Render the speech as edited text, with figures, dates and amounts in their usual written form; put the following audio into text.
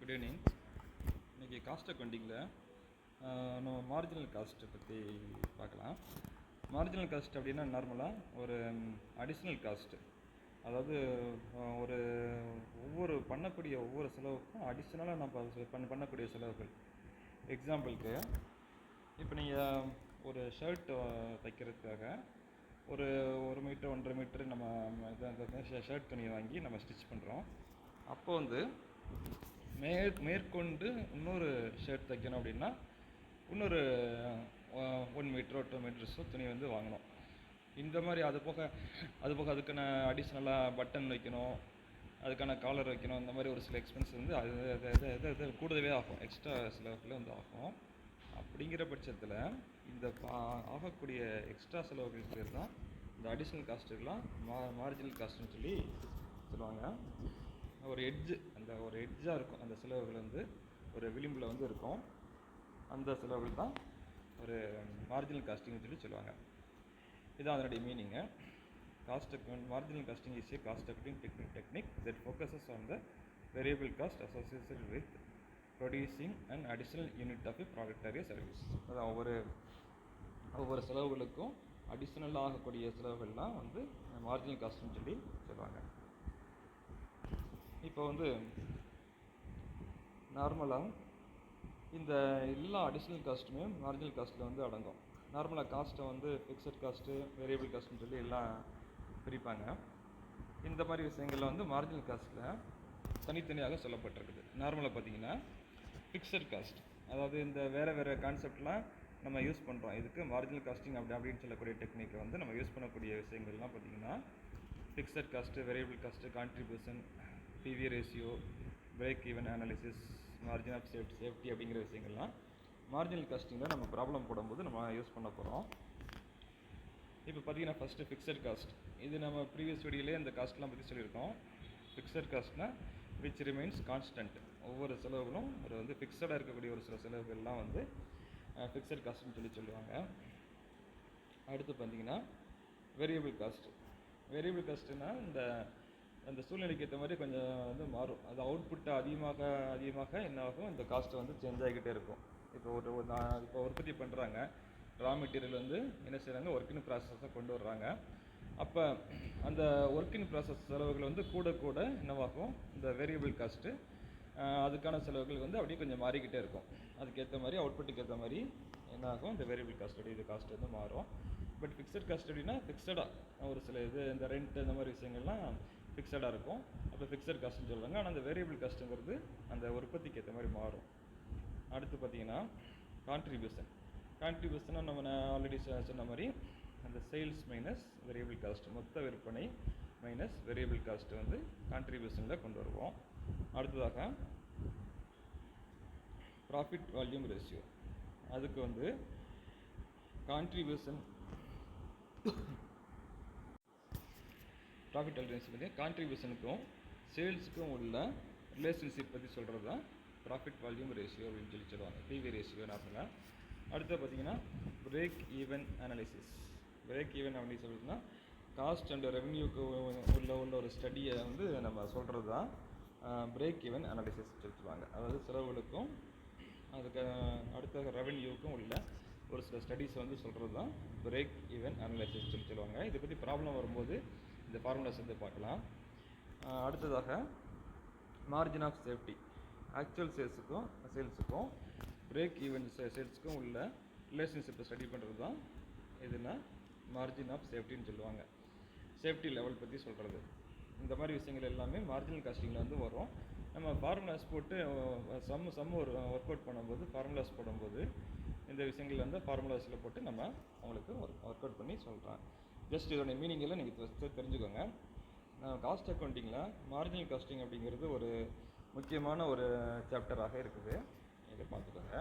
Good evening. இன்றைக்கி cost அக்கௌண்டிங்கில் நம்ம marginal காஸ்ட்டை பற்றி பார்க்கலாம். மார்ஜினல் காஸ்ட் அப்படின்னா நார்மலாக ஒரு அடிஷ்னல் காஸ்ட்டு, அதாவது ஒவ்வொரு பண்ணக்கூடிய ஒவ்வொரு செலவுக்கும் அடிஷ்னலாக நம்ம பண்ணக்கூடிய செலவுகள். எக்ஸாம்பிளுக்கு இப்போ நீங்கள் ஒரு ஷர்ட் தைக்கிறதுக்காக ஒரு 1 மீட்டர் 1.5 மீட்டர் நம்ம ஷர்ட் துணியை வாங்கி நம்ம ஸ்டிச் பண்ணுறோம். அப்போ வந்து மேற்கொண்டு இன்னொரு ஷர்ட் தைக்கணும் அப்படின்னா இன்னொரு 1 மீட்டரோ 2 மீட்டர்ஸோ துணி வந்து வாங்கணும். இந்த மாதிரி அது போக அதுக்கான அடிஷ்னலாக பட்டன் வைக்கணும், அதுக்கான காலர் வைக்கணும். இந்த மாதிரி ஒரு சில எக்ஸ்பென்ஸ் வந்து அது கூடவே ஆகும், எக்ஸ்ட்ரா செலவுக்குள்ளே வந்து ஆகும். அப்படிங்கிற பட்சத்தில் இந்த ஆகக்கூடிய எக்ஸ்ட்ரா செலவுகளுக்கு பேர் தான் இந்த அடிஷ்னல் காஸ்ட்டுக்கெலாம் மார்ஜினல் காஸ்ட்டுன்னு சொல்லுவாங்க. ஒரு எட்ஜாக இருக்கும், அந்த செலவுகள் வந்து ஒரு விளிம்பில் வந்து இருக்கும். அந்த செலவுகள் தான் ஒரு மார்ஜினல் காஸ்டிங்னு சொல்லுவாங்க. இதுதான் அதனுடைய meaning. Marginal costing is a cost accounting technique that focuses on the variable cost associated with producing an additional unit of a product or a service. அதாவது ஒவ்வொரு செலவுகளுக்கும் அடிஷ்னலாக ஆகக்கூடிய செலவுகள்லாம் வந்து மார்ஜினல் காஸ்ட்னு சொல்லுவாங்க. இப்போ வந்து நார்மலாக இந்த எல்லா அடிஷ்னல் காஸ்ட்டுமே மார்ஜினல் காஸ்ட்டில் வந்து அடங்கும். நார்மலாக காஸ்ட்டை வந்து ஃபிக்ஸட் காஸ்ட்டு, வேரியபிள் காஸ்ட்டுன்னு எல்லாம் பிரிப்பாங்க. இந்த மாதிரி விஷயங்களில் வந்து மார்ஜினல் காஸ்ட்டில் தனித்தனியாக சொல்லப்பட்டிருக்குது. நார்மலாக பார்த்தீங்கன்னா ஃபிக்ஸட் காஸ்ட், அதாவது இந்த வேறு கான்செப்ட்லாம் நம்ம யூஸ் பண்ணுறோம். இதுக்கு மார்ஜினல் காஸ்டிங் அப்படின்னு சொல்லக்கூடிய டெக்னிக்கை வந்து நம்ம யூஸ் பண்ணக்கூடிய விஷயங்கள்லாம் பார்த்திங்கன்னா fixed cost, variable cost, contribution, PV ratio, break even analysis, margin of safety அப்படிங்கிற விஷயங்கள்லாம் மார்ஜினல் காஸ்டிங்கில் நம்ம ப்ராப்ளம் போடும்போது நம்ம யூஸ் பண்ண போகிறோம். இப்போ பார்த்தீங்கன்னா ஃபஸ்ட்டு ஃபிக்ஸட் காஸ்ட். இது நம்ம ப்ரீவியஸ் வீடியோலே இந்த காஸ்ட்லாம் பற்றி சொல்லியிருக்கோம். ஃபிக்ஸட் காஸ்ட்னால் விச் ரிமைன்ஸ் கான்ஸ்டன்ட். ஒவ்வொரு செலவுகளும் வந்து ஃபிக்ஸடாக இருக்கக்கூடிய ஒரு சில செலவுகள்லாம் வந்து ஃபிக்ஸட் காஸ்ட்னு சொல்லுவாங்க. அடுத்து பார்த்தீங்கன்னா வேரியபிள் காஸ்ட்டு. வேரியபிள் காஸ்ட்டுனால் அந்த சூழ்நிலைக்கு ஏற்ற மாதிரி கொஞ்சம் வந்து மாறும். அது அவுட்புட் அதிகமாக என்ன ஆகும், இந்த காஸ்ட்டு வந்து சேஞ்ச் ஆகிக்கிட்டே இருக்கும். இப்போ உற்பத்தி பண்ணுறாங்க, ரா மெட்டீரியல் வந்து என்ன செய்கிறாங்க, ஒர்க் இன் ப்ராசஸாக கொண்டு வர்றாங்க. அப்போ அந்த ஒர்க் இன் ப்ராசஸ் செலவுகள் வந்து கூட என்னவாகும், இந்த வேரியபிள் காஸ்ட்டு அதுக்கான செலவுகள் வந்து அப்படியே கொஞ்சம் மாறிக்கிட்டே இருக்கும். அதுக்கேற்ற மாதிரி அவுட்புட்டுக்கு ஏற்ற மாதிரி என்ன ஆகும், இந்த வேரியபிள் காஸ்ட்டோடைய இது காஸ்ட் வந்து மாறும். பட் ஃபிக்ஸட் காஸ்ட் அப்படின்னா ஃபிக்ஸடாக ஒரு சில இந்த ரெண்ட் இந்த மாதிரி விஷயங்கள்லாம் ஃபிக்ஸடாக இருக்கும். அப்போ ஃபிக்ஸட் காஸ்ட்னு சொல்லுவாங்க. ஆனால் அந்த வேரியபிள் காஸ்ட்டுங்கிறது அந்த உற்பத்திக்கு ஏற்ற மாதிரி மாறும். அடுத்து பார்த்தீங்கன்னா கான்ட்ரிபியூஷனாக நம்ம ஆல்ரெடி சொன்ன மாதிரி அந்த சேல்ஸ் மைனஸ் வேரியபிள் காஸ்ட், மொத்த விற்பனை மைனஸ் வேரியபிள் காஸ்ட்டு வந்து கான்ட்ரிபியூஷனில் கொண்டு வருவோம். அடுத்ததாக ப்ராஃபிட் வால்யூம் ரேஷியோ. அதுக்கு வந்து ப்ராஃபிட் வால்யூம் ரேஷியோ பற்றி கான்ட்ரிபியூஷனுக்கும் சேல்ஸுக்கும் உள்ள ரிலேஷன்ஷிப் பற்றி சொல்கிறது தான் ப்ராஃபிட் வால்யூம் ரேஷியோ அப்படின்னு சொல்லுவாங்க, PV ரேஷியோ நார்மலாக. அடுத்து பார்த்தீங்கன்னா break even analysis. Break even அப்படின்னு சொல்லிட்டுனா காஸ்ட் அண்ட் ரெவன்யூக்கு உள்ள ஒரு ஸ்டடியை வந்து நம்ம சொல்கிறது தான் பிரேக் ஈவன் அனாலிசிஸ் சொல்லுவாங்க. அதாவது செலவுகளுக்கும் அதுக்கு அடுத்த ரெவன்யூக்கும் உள்ள ஒரு சில ஸ்டடீஸை வந்து சொல்கிறது தான் பிரேக் ஈவன் அனாலிசிஸ் சொல்லுவாங்க. இதை பற்றி ப்ராப்ளம் வரும்போது இந்த ஃபார்முலாஸ் வந்து பார்க்கலாம். அடுத்ததாக மார்ஜின் ஆஃப் சேஃப்டி. ஆக்சுவல் சேல்ஸுக்கும் பிரேக் ஈவன் சேல்ஸுக்கும் உள்ள ரிலேஷன்ஷிப்பை ஸ்டடி பண்ணுறது தான் எதுனா மார்ஜின் ஆஃப் சேஃப்டின்னு சொல்லுவாங்க. சேஃப்டி லெவல் பற்றி சொல்கிறது. இந்த மாதிரி விஷயங்கள் எல்லாமே மார்ஜினல் காஸ்டிங்கில் வந்து வரும். நம்ம ஃபார்முலாஸ் போட்டு சம் ஒரு ஒர்க் அவுட் பண்ணும்போது ஃபார்முலாஸ் போடும்போது இந்த விஷயங்கள் வந்து ஃபார்முலாஸில் போட்டு நம்ம அவங்களுக்கு ஒர்க் அவுட் பண்ணி சொல்கிறேன். ஜஸ்ட் இதோட மீனிங்கெல்லாம் நீங்கள் தெரிஞ்சுக்கோங்க. காஸ்ட் அக்கௌண்டிங்கில் மார்ஜினல் காஸ்டிங் அப்படிங்கிறது ஒரு முக்கியமான ஒரு சாப்டராக இருக்குது. இதை பார்த்துக்கோங்க.